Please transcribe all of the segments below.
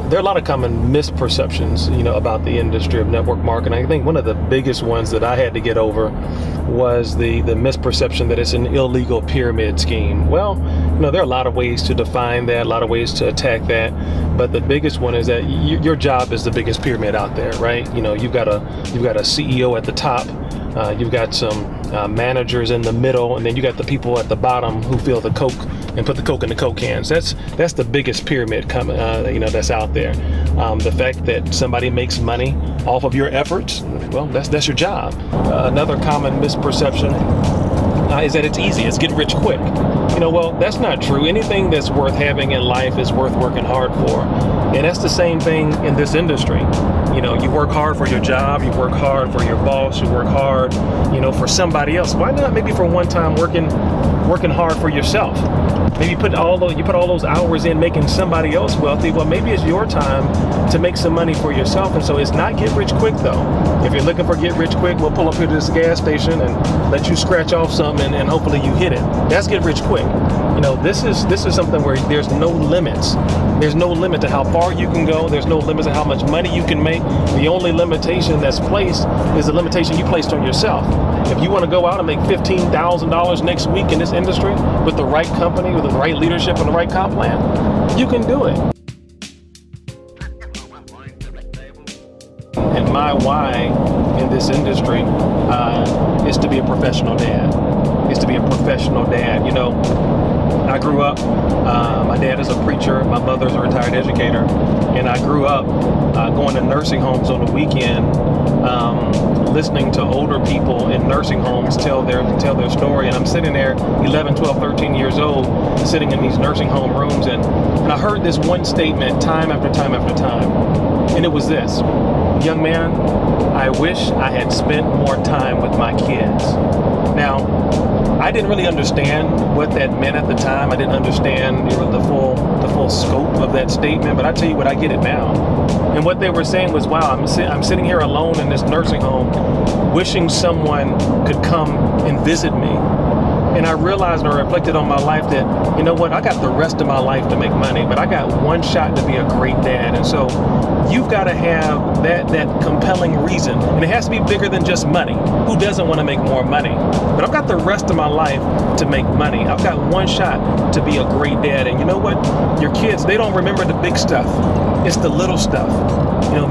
there are a lot of common misperceptions, about the industry of network marketing. I think one of the biggest ones that I had to get over was the misperception that it's an illegal pyramid scheme. Well, there are a lot of ways to define that, a lot of ways to attack that, but the biggest one is that your job is the biggest pyramid out there, right? You've got a CEO at the top. You've got some managers in the middle, and then you got the people at the bottom who fill the Coke and put the Coke in the Coke cans. That's the biggest pyramid coming, that's out there. The fact that somebody makes money off of your efforts, well, that's your job. Another common misperception is that it's easy. It's get rich quick. Well, that's not true. Anything that's worth having in life is worth working hard for. And that's the same thing in this industry. You work hard for your job, you work hard for your boss, you work hard, for somebody else. Why not maybe for one time working hard for yourself? Maybe you put all those hours in making somebody else wealthy. Well, maybe it's your time to make some money for yourself. And so it's not get rich quick though. If you're looking for get rich quick, we'll pull up here to this gas station and let you scratch off something and hopefully you hit it. That's get rich quick. This is something where there's no limits. There's no limit to how far you can go. There's no limit to how much money you can make. The only limitation that's placed is the limitation you placed on yourself. If you want to go out and make $15,000 next week in this industry with the right company, with the right leadership and the right comp plan, you can do it. And my why in this industry is to be a professional dad. I grew up, my dad is a preacher, my mother's a retired educator, and I grew up going to nursing homes on the weekend, listening to older people in nursing homes tell their story. And I'm sitting there 11, 12, 13 years old, sitting in these nursing home rooms, and I heard this one statement time after time after time. And it was this: young man, I wish I had spent more time with my kids. Now, I didn't really understand what that meant at the time. I didn't understand the full scope of that statement, but I tell you what, I get it now. And what they were saying was, wow, I'm sitting here alone in this nursing home, wishing someone could come and visit me. And I realized, or reflected on my life, that, I got the rest of my life to make money, but I got one shot to be a great dad. And so you've got to have that compelling reason. And it has to be bigger than just money. Who doesn't want to make more money? But I've got the rest of my life to make money. I've got one shot to be a great dad. And you know what? Your kids, they don't remember the big stuff. It's the little stuff.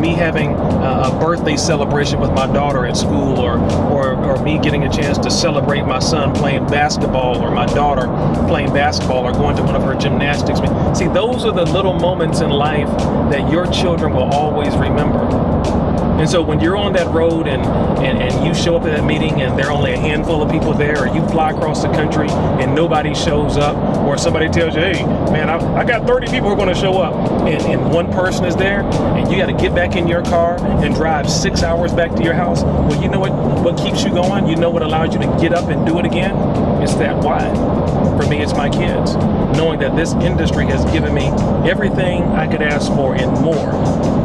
Me having a birthday celebration with my daughter at school, or me getting a chance to celebrate my son playing basketball, or my daughter playing basketball, or going to one of her gymnastics. See, those are the little moments in life that your children will always remember. And so when you're on that road and you show up at that meeting and there are only a handful of people there, or you fly across the country and nobody shows up, or somebody tells you, hey, man, I got 30 people who are going to show up, and one person is there, and you got to get back in your car and drive 6 hours back to your house. Well, you know what keeps you going? You know what allows you to get up and do it again? It's that why. For me, it's my kids. Knowing that this industry has given me everything I could ask for and more.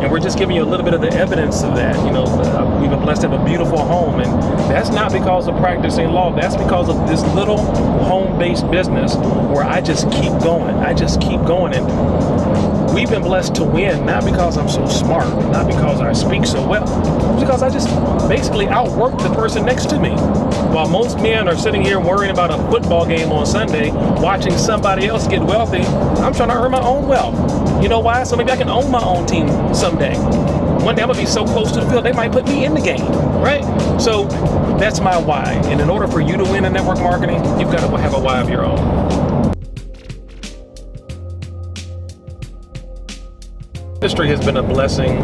And we're just giving you a little bit of the evidence of that. We've been blessed to have a beautiful home, and that's not because of practicing law. That's because of this little home-based business where I just keep going. And we've been blessed to win, not because I'm so smart, not because I speak so well, it's because I just basically outwork the person next to me. While most men are sitting here worrying about a football game on Sunday, watching somebody else get wealthy, I'm trying to earn my own wealth. You know why? So maybe I can own my own team someday. One day I'm gonna be so close to the field, they might put me in the game, right? So that's my why. And in order for you to win in network marketing, you've got to have a why of your own. Industry has been a blessing,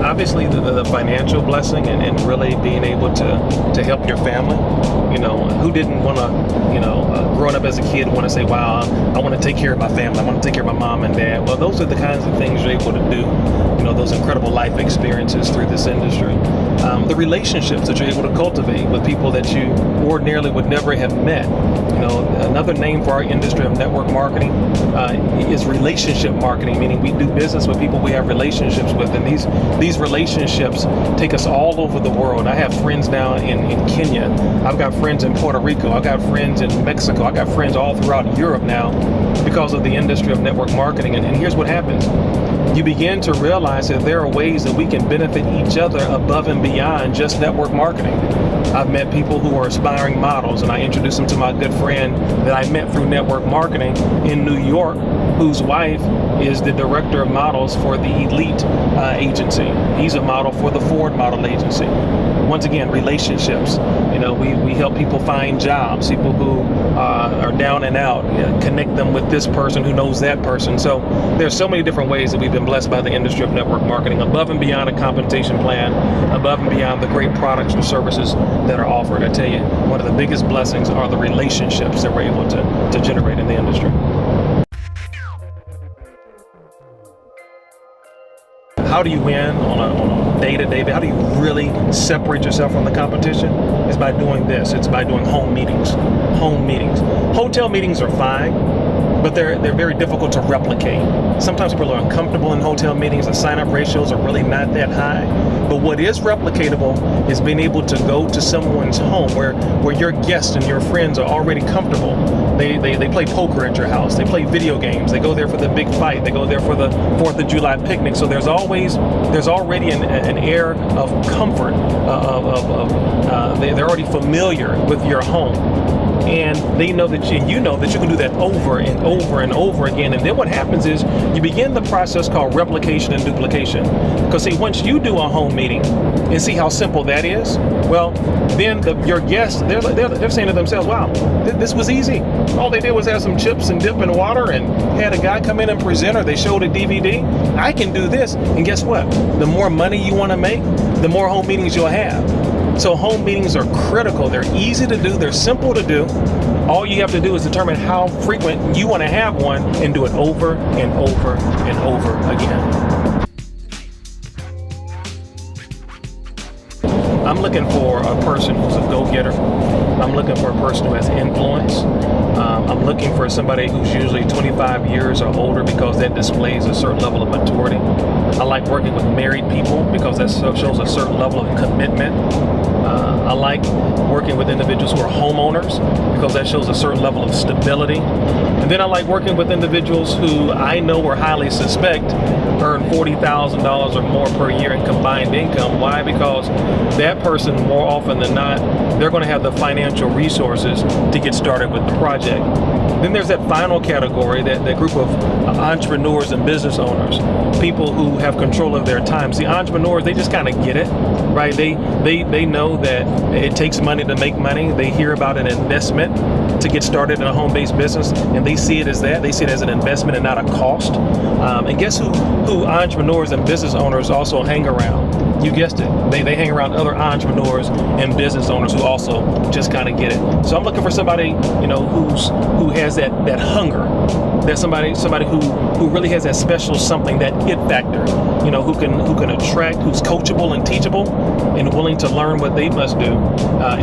obviously the financial blessing, and really being able to help your family. Who didn't want to, growing up as a kid, want to say, wow, I want to take care of my family, I want to take care of my mom and dad. Well, those are the kinds of things you're able to do, those incredible life experiences through this industry. The relationships that you're able to cultivate with people that you ordinarily would never have met. Another name for our industry of network marketing is relationship marketing, meaning we do business with people we have relationships with, and these relationships take us all over the world. I have friends now in Kenya. I've got friends in Puerto Rico. I've got friends in Mexico. I've got friends all throughout Europe now because of the industry of network marketing. And here's what happens. you begin to realize that there are ways that we can benefit each other above and beyond just network marketing. I've met people who are aspiring models, and I introduced them to my good friend that I met through network marketing in New York, whose wife is the director of models for the Elite agency. He's a model for the Ford model agency. Once again, relationships. We help people find jobs, people who are down and out, connect them with this person who knows that person. So there's so many different ways that we've been blessed by the industry of network marketing, above and beyond a compensation plan, above and beyond the great products and services that are offered. I tell you, one of the biggest blessings are the relationships that we're able to generate in the industry. How do you win on a day-to-day? How do you really separate yourself from the competition? It's by doing this. It's by doing home meetings. Hotel meetings are fine, but they're very difficult to replicate. Sometimes people are uncomfortable in hotel meetings. The sign-up ratios are really not that high. But what is replicatable is being able to go to someone's home where your guests and your friends are already comfortable. They play poker at your house. They play video games. They go there for the big fight. They go there for the 4th of July picnic. So there's already an air of comfort. They're already familiar with your home. And they know that you know that you can do that over and over and over again. And then what happens is you begin the process called replication and duplication. Because see, once you do a home meeting and see how simple that is, well, then your guests, they're saying to themselves, wow, this was easy. All they did was have some chips and dip in water and had a guy come in and present, or they showed a DVD. I can do this. And guess what? The more money you want to make, the more home meetings you'll have. So home meetings are critical. They're easy to do. They're simple to do. All you have to do is determine how frequent you want to have one and do it over and over and over again. I'm looking for a person who's a go-getter. I'm looking for a person who has influence. I'm looking for somebody who's usually 25 years or older, because that displays a certain level of maturity. I like working with married people because that shows a certain level of commitment. I like working with individuals who are homeowners because that shows a certain level of stability. And then I like working with individuals who I know or highly suspect earn $40,000 or more per year in combined income. Why? Because that person, more often than not, they're going to have the financial resources to get started with the project. Then there's that final category, that group of entrepreneurs and business owners, people who have control of their time. See, entrepreneurs, they just kind of get it, right? They know that it takes money to make money. They hear about an investment to get started in a home-based business, and they see it as that. They see it as an investment and not a cost. And guess who entrepreneurs and business owners also hang around? You guessed it. They hang around other entrepreneurs and business owners who also just kind of get it. So I'm looking for somebody, who has that hunger. That's somebody who really has that special something, that it factor. Who can attract, who's coachable and teachable, and willing to learn what they must do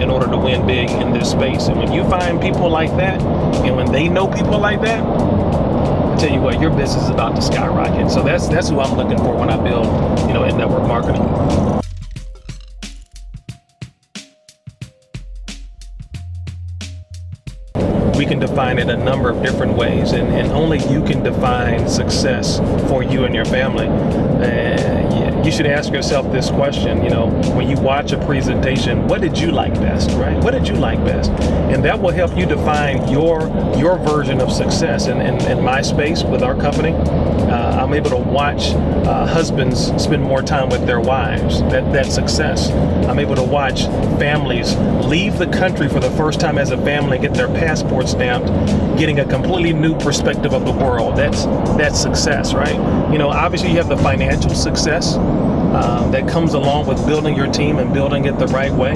in order to win big in this space. And when you find people like that, and when they know people like that, I tell you what, your business is about to skyrocket. So that's who I'm looking for when I build, in network marketing. We can define it a number of different ways, and only you can define success for you and your family. You should ask yourself this question, when you watch a presentation, what did you like best, right? What did you like best? And that will help you define your version of success. And in my space with our company, I'm able to watch husbands spend more time with their wives. That's success. I'm able to watch families leave the country for the first time as a family, get their passport stamped, getting a completely new perspective of the world. That's success, right? Obviously you have the financial success that comes along with building your team and building it the right way.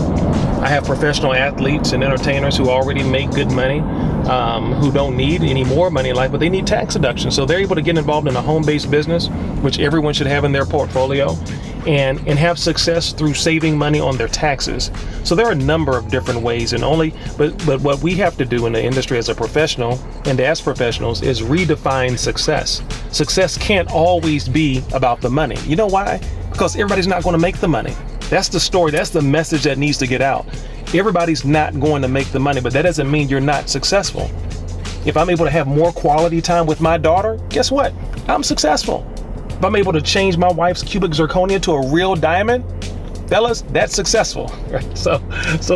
I have professional athletes and entertainers who already make good money, who don't need any more money in life, but they need tax deduction. So they're able to get involved in a home-based business, which everyone should have in their portfolio, and have success through saving money on their taxes. So there are a number of different ways, but what we have to do in the industry as a professional and as professionals is redefine success. Success can't always be about the money. You know why? Because everybody's not going to make the money. That's the story. That's the message that needs to get out. Everybody's not going to make the money, but that doesn't mean you're not successful. If I'm able to have more quality time with my daughter, guess what? I'm successful. If I'm able to change my wife's cubic zirconia to a real diamond, fellas, that's successful. Right? So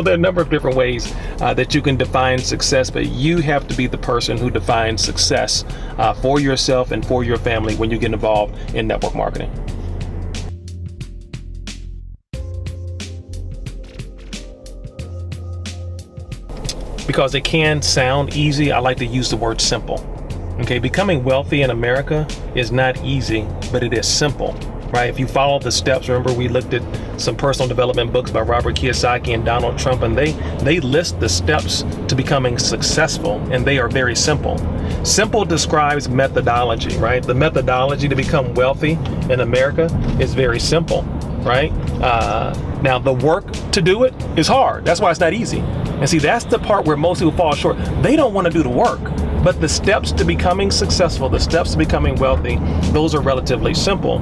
there are a number of different ways that you can define success, but you have to be the person who defines success for yourself and for your family when you get involved in network marketing. Because it can sound easy, I like to use the word simple. Okay, becoming wealthy in America is not easy, but it is simple. Right? If you follow the steps, remember we looked at some personal development books by Robert Kiyosaki and Donald Trump, and they list the steps to becoming successful, and they are very simple. Simple describes methodology, right? The methodology to become wealthy in America is very simple, right? Now the work to do it is hard. That's why it's not easy. And see, that's the part where most people fall short. They don't want to do the work. But the steps to becoming successful, the steps to becoming wealthy, those are relatively simple.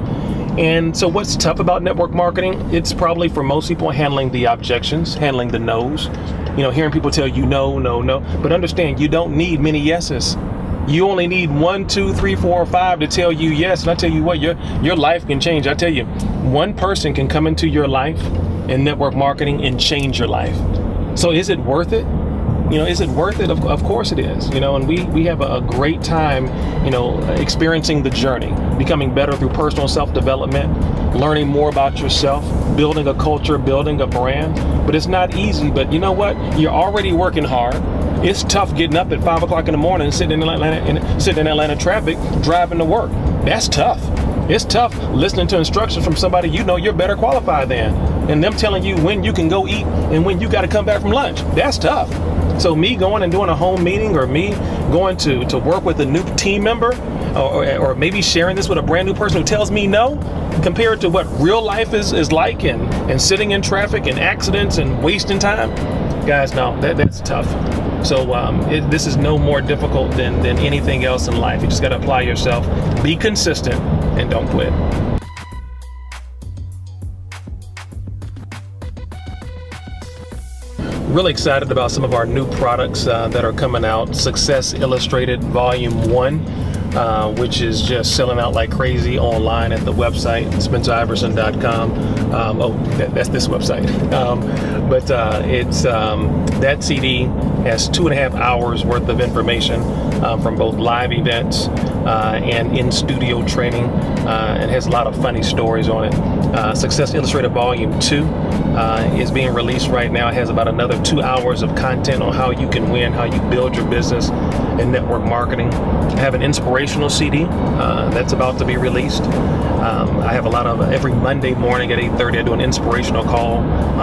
And so what's tough about network marketing? It's probably for most people handling the objections, handling the no's, hearing people tell you no, no, no. But understand, you don't need many yeses. You only need 1, 2, 3, 4, or 5 to tell you yes. And I tell you what, your life can change. I tell you, one person can come into your life in network marketing and change your life. So is it worth it? Is it worth it? Of course it is. And we have a great time, experiencing the journey, becoming better through personal self-development, learning more about yourself, building a culture, building a brand. But it's not easy. But you know what? You're already working hard. It's tough getting up at 5 o'clock in the morning and sitting in Atlanta traffic, driving to work. That's tough. It's tough listening to instructions from somebody you're better qualified than, and them telling you when you can go eat and when you got to come back from lunch. That's tough. So me going and doing a home meeting, or me going to work with a new team member, or maybe sharing this with a brand new person who tells me no, compared to what real life is like, and sitting in traffic and accidents and wasting time, guys, no, that's tough. So this is no more difficult than anything else in life. You just got to apply yourself, be consistent, and don't quit. Really excited about some of our new products that are coming out. Success Illustrated Volume 1, which is just selling out like crazy online at the website, SpencerIverson.com. That's this website. But it's that CD has 2.5 hours worth of information from both live events and in-studio training, and has a lot of funny stories on it. Success Illustrated Volume 2 is being released right now. It has about another 2 hours of content on how you can win, how you build your business in network marketing. I have an inspirational CD that's about to be released. I have every Monday morning at 8:30, I do an inspirational call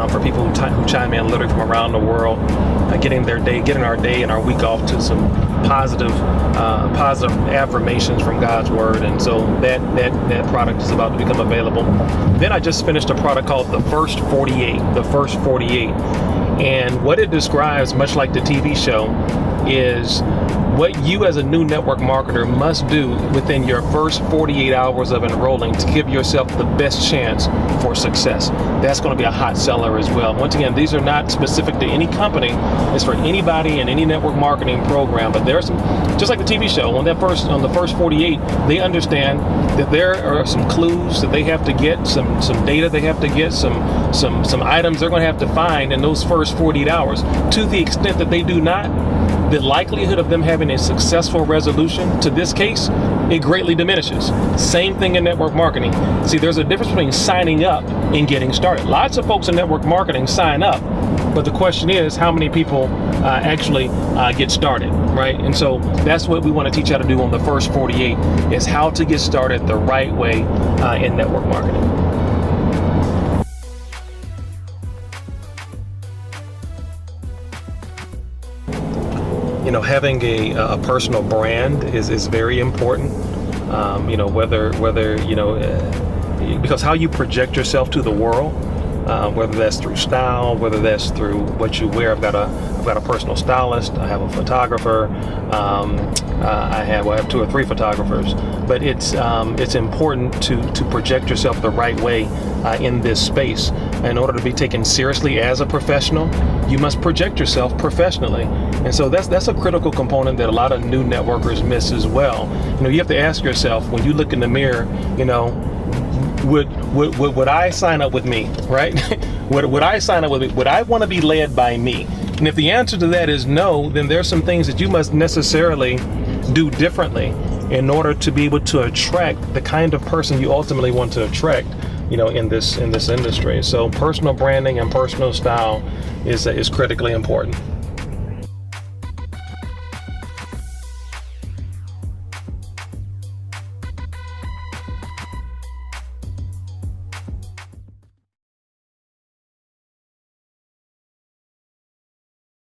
for people who chime in literally from around the world, getting our day and our week off to some positive affirmations from God's Word. And so that product is about to become available. Then I just finished a product called The First 48. And what it describes, much like the TV show, is what you as a new network marketer must do within your first 48 hours of enrolling to give yourself the best chance for success. That's going to be a hot seller as well. Once again, these are not specific to any company. It's for anybody in any network marketing program. But there's some, just like the TV show, on the first 48, they understand that there are some clues that they have to get, some data they have to get, some items they're going to have to find in those first 48 hours. To the extent that they do not, the likelihood of them having a successful resolution to this case, it greatly diminishes. Same thing in network marketing. See, there's a difference between signing up and getting started. Lots of folks in network marketing sign up, but the question is how many people actually get started, right? And so that's what we want to teach you how to do on the first 48, is how to get started the right way in network marketing. Having a personal brand is very important. Because how you project yourself to the world, whether that's through style, whether that's through what you wear. I've got a personal stylist. I have a photographer. I have 2 or 3 photographers. But it's important to project yourself the right way in this space. in order to be taken seriously as a professional, you must project yourself professionally. And so that's a critical component that a lot of new networkers miss as well. You have to ask yourself, when you look in the mirror, would I sign up with me, right? would I sign up with me? Would I want to be led by me? And if the answer to that is no, then there's some things that you must necessarily do differently in order to be able to attract the kind of person you ultimately want to attract, in this industry. So personal branding and personal style is critically important.